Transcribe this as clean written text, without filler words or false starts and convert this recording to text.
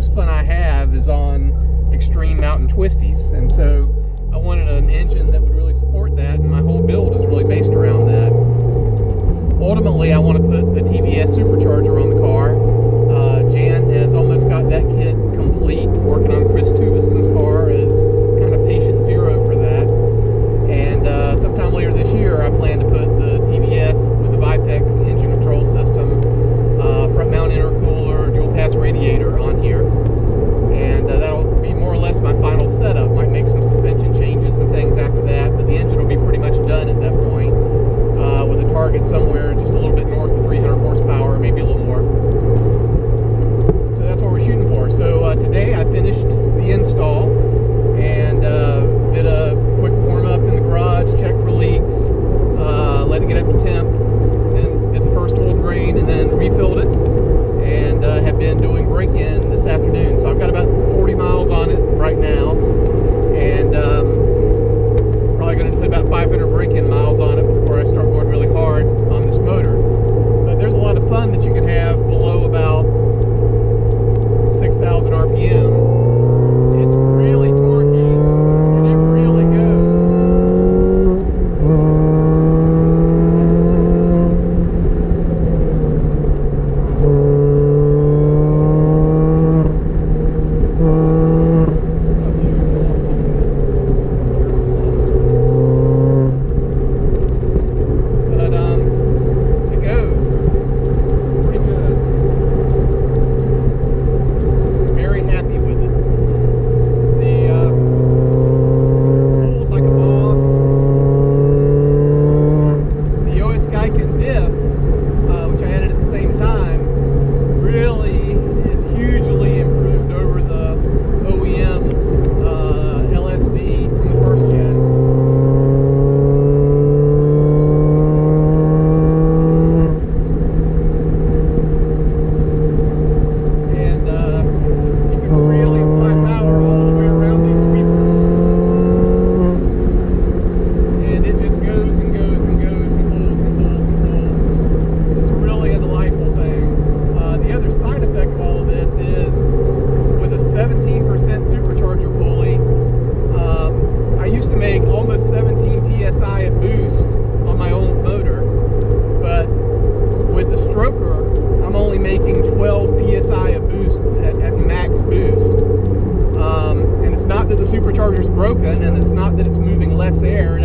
most fun I have is on extreme mountain twisties, and so I wanted an engine that would really support that, and my whole build is really based around that. Ultimately, I want to put the TVS supercharger on the car. Jan has almost got that kit complete, working on Chris Tuveson's car as kind of patient zero for that. And sometime later this year, I plan to put the TVS with the Vipec engine control system, front mount intercooler, dual pass radiator on here. And that'll be more or less my final setup. Might make some suspension changes and things after that, but the engine will be pretty much done at that point, with a target somewhere just a little bit north of 300 horsepower, maybe a little more. So that's what we're shooting for. So today I finished the install and did a quick warm-up in the garage, checked for leaks, let it get up to temp, then did the first oil drain and then refilled it, and have been doing break-in this afternoon. So I've got about 40 miles on it right now, and probably going to put about 500 break-in miles on it before I start going really hard on this motor. But there's a lot of fun that you can have below about 6,000 RPM. It's really torquey, and it really goes. Making 12 psi of boost at max boost, and it's not that the supercharger's broken, and it's not that it's moving less air. It